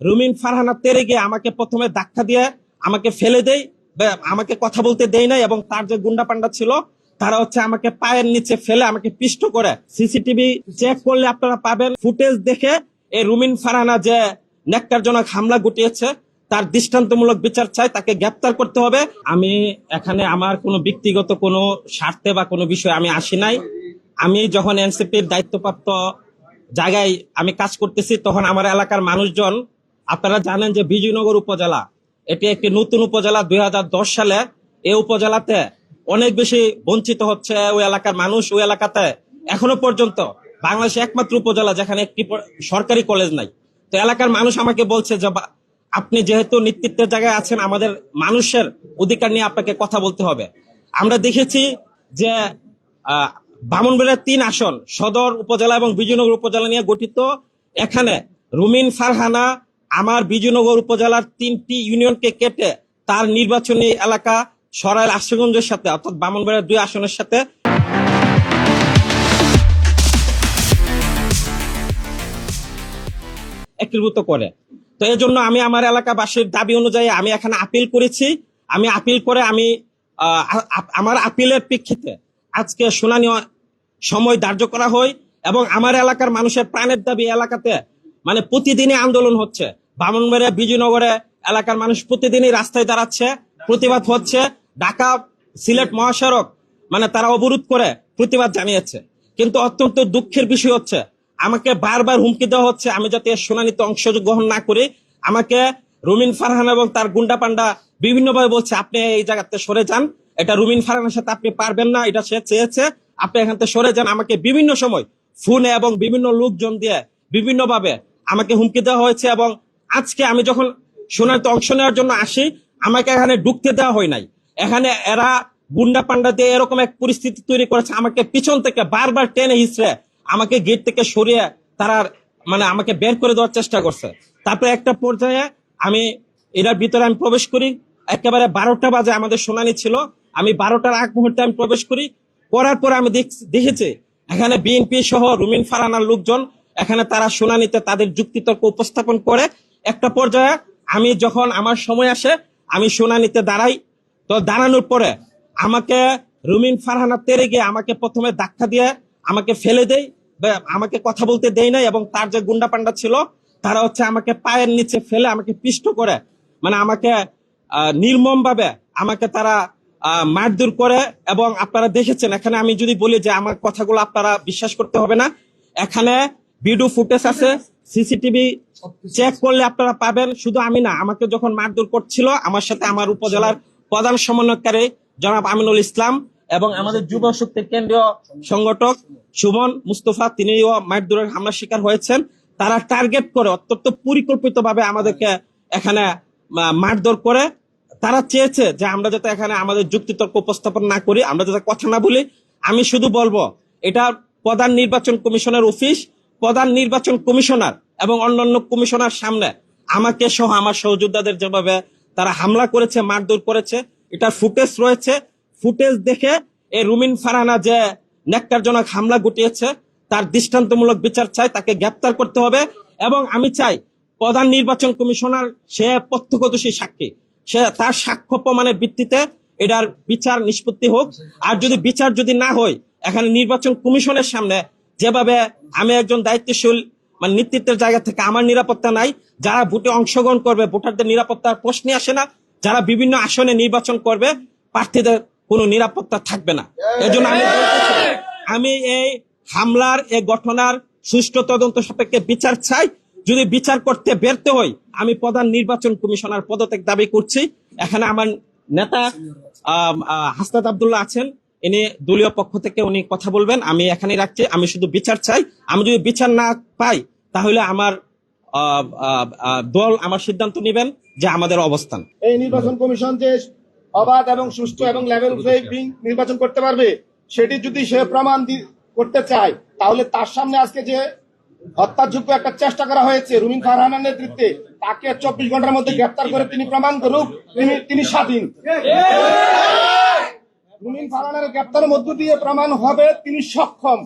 রুমিন ফারহানা তেরে গিয়ে আমাকে প্রথমে ধাক্কা দিয়ে আমাকে ফেলে দেয়, আমাকে কথা বলতে দেয় নাই, এবং তার যে গুন্ডা পান্ডা ছিল তারা আমাকে পায়ের নিচে ফেলে আমাকে পিষ্ট করে। সিসিটিভি চেক করলে আপনারা পাবেন, ফুটেজ দেখে এই রুমিন ফারহানা যে ন্যাক্কারজনক হামলা ঘটিয়েছে তার দৃষ্টান্তমূলক বিচার চাই, তাকে গ্রেপ্তার করতে হবে। আমি এখানে আমার কোনো ব্যক্তিগত কোনো স্বার্থে বা কোনো বিষয়ে আমি আসি নাই। আমি যখন এনসিপির দায়িত্বপ্রাপ্ত জায়গায় আমি কাজ করতেছি তখন আমার এলাকার মানুষজন, আপনারা জানেন যে বিজয়নগর উপজেলা এটি একটি নতুন উপজেলা। 2010 সালে এই উপজেলাতে অনেক বেশি বঞ্চিত হচ্ছে ওই এলাকার মানুষ। ওই এলাকাতে এখনো পর্যন্ত বাংলাদেশে একমাত্র উপজেলা যেখানে একটি সরকারি কলেজ নাই। তো এলাকার মানুষ আমাকে বলছে যে আপনি যেহেতু নেতৃত্বের জায়গায় আছেন, আমাদের মানুষের অধিকার নিয়ে আপনাকে কথা বলতে হবে। আমরা দেখেছি যে ব্রাহ্মণবাড়িয়ার 3 আসন সদর উপজেলা এবং বিজয়নগর উপজেলা নিয়ে গঠিত। এখানে রুমিন ফারহানা আমার বিজয়নগর উপজেলার 3টি ইউনিয়নকে কেটে তার নির্বাচনী এলাকা সরাইল আশুগঞ্জের সাথে অর্থাৎ ব্রাহ্মণবাড়িয়ার 2 আসনের সাথে একীভূত করে। তো এই জন্য আমি আমার এলাকাবাসীর দাবি অনুযায়ী আমি এখানে আপিল করেছি। আমি আপিল করে আমার আপিলের প্রেক্ষিতে আজকে শুনানি সময় ধার্য করা হয়, এবং আমার এলাকার মানুষের প্রাণের দাবি এলাকাতে মানে প্রতিদিনই আন্দোলন হচ্ছে। ব্রাহ্মণবাড়িয়া বিজয়নগরে এলাকার মানুষ প্রতিদিনই রাস্তায় দাঁড়াচ্ছে, প্রতিবাদ হচ্ছে। ঢাকা সিলেট মহাসড়ক মানে তারা অবরোধ করে প্রতিবাদ জানিয়েছে। কিন্তু অত্যন্ত দুঃখের বিষয় হচ্ছে আমাকে বারবার হুমকি দেওয়া হচ্ছে আমি যাতে শুনানিতে অংশগ্রহণ না করি। আমাকে রুমিন ফারহানা এবং তার গুন্ডা পান্ডা বিভিন্নভাবে বলছে আপনি এই জায়গাতে সরে যান, এটা রুমিন ফারহানার সাথে আপনি পারবেন না, এটা সে চেয়েছে, আপনি এখান থেকে সরে যান। আমাকে বিভিন্ন সময় ফোনে এবং বিভিন্ন লোকজন দিয়ে বিভিন্নভাবে আমাকে হুমকি দেওয়া হয়েছে। এবং আজকে আমি যখন শুনানিতে অংশ নেওয়ার জন্য আসি আমাকে এখানে ঢুকতে দেওয়া হয় নাই। এখানে এরা গুন্ডা পান্ডা দিয়ে এরকম এক পরিস্থিতি তৈরি করেছে, আমাকে পিছন থেকে বারবার টেনে হিসড়ে আমাকে গেট থেকে সরিয়ে তারা মানে আমাকে বের করে দেওয়ার চেষ্টা করছে। তারপরে একটা পর্যায়ে আমি এটার ভিতরে আমি প্রবেশ করি, একেবারে 12টা বাজে আমাদের শুনানি ছিল। আমি 12টার আগ মুহূর্তে আমি প্রবেশ করার পরে আমি দেখেছি এখানে বিএনপি সহ রুমিন ফারহানার লোকজন এখানে তারা শুনানিতে তাদের যুক্তিতর্ক উপস্থাপন করে। একটা পর্যায়ে আমি যখন আমার সময় আসে আমি শুনানিতে দাঁড়াই। তো দাঁড়ানোর পরে আমাকে রুমিন ফারহানা তেরে গিয়ে আমাকে প্রথমে ধাক্কা দিয়ে আমাকে ফেলে দেয়, আমাকে কথা বলতে দেয় নাই, এবং তার যে গুন্ডা পান্ডা ছিল তারা আমাকে পায়ের নিচে ফেলে আমাকে পিষ্ট করে মানে আমাকে নির্মম ভাবে আমাকে তারা মারধর করে। এবং আপনারা দেখেছেন এখানে আমি যদি বলি যে আমার কথাগুলো আপনারা বিশ্বাস করতে হবে না, এখানে ভিডিও ফুটেজ আছে, সিসিটিভি চেক করলে আপনারা পাবেন। শুধু আমি না, আমাকে যখন মারধর করছিল আমার সাথে আমার উপজেলার প্রধান সমন্বয়কারী জনাব আমিনুল ইসলাম এবং আমাদের যুব শক্তির কেন্দ্রীয় সংগঠক সুমন মুস্তফা, তিনিও মারধরের হামলার শিকার হয়েছেন। তারা টার্গেট করে অত্যন্ত পরিকল্পিত ভাবে আমাদেরকে এখানে মারধর করে। তারা চেয়েছে যে আমরা যাতে এখানে আমাদের যুক্তিতর্ক উপস্থাপন না করি, আমরা যাতে কথা না বলি। আমি শুধু বলবো এটা প্রধান নির্বাচন কমিশনের অফিস, প্রধান নির্বাচন কমিশনার এবং অন্যান্য কমিশনার সামনে আমাকে সহ আমার সহযোদ্ধাদের যেভাবে তারা হামলা করেছে, মারধর করেছে, এটা ফুটেজ রয়েছে। ফুটেজ দেখে এই রুমিন ফারহানা যে ন্যাক্কারজনক হামলা ঘটিয়েছে তার দৃষ্টান্তমূলক বিচার চাই, তাকে গ্রেপ্তার করতে হবে। এবং আমি চাই প্রধান নির্বাচন কমিশনার সে প্রত্যক্ষদর্শী সাক্ষী, সে তার সাক্ষ্য প্রমাণের ভিত্তিতে এটার বিচার নিষ্পত্তি হোক। আর যদি বিচার না হয়, এখানে নির্বাচন কমিশনের সামনে যেভাবে আমি একজন দায়িত্বশীল মানে নেতৃত্বের জায়গা থেকে আমার নিরাপত্তা নাই, যারা ভোটে অংশগ্রহণ করবে ভোটারদের নিরাপত্তার প্রশ্নে আসে না, যারা বিভিন্ন আসনে নির্বাচন করবে প্রার্থীদের কোনো নিরাপত্তা থাকবে না। এজন্য আমি এই হামলার এই ঘটনার সুষ্ঠু তদন্ত সাপেক্ষে বিচার চাই। যদি বিচার করতে ব্যর্থ হই আমি প্রধান নির্বাচন কমিশনার পদত্যাগ দাবি করছি। এখানে আমার নেতা হাসনাত আব্দুল্লাহ আছেন, ইনি দলীয় পক্ষ থেকে উনি কথা বলবেন। আমি এখানে রাখছি, আমি শুধু বিচার চাই। আমি যদি বিচার না পাই তাহলে আমার দল আমার সিদ্ধান্ত নেবেন যে আমাদের অবস্থান। এই নির্বাচন কমিশন যে অবাধ এবং সুষ্ঠু এবং লেভেল প্লেইং নির্বাচন করতে পারবে সেটি যদি সে প্রমাণ করতে চায় তাহলে তার সামনে আজকে যে হত্যাযোগ্য একটা চেষ্টা করা হয়েছে রুমিন ফারহানার নেতৃত্বে, তাকে 24 ঘন্টার মধ্যে গ্রেপ্তার করে তিনি প্রমাণ করুক তিনি স্বাধীন। রুমিন ফারহানার গ্রেপ্তারের মধ্য দিয়ে প্রমাণ হবে তিনি সক্ষম।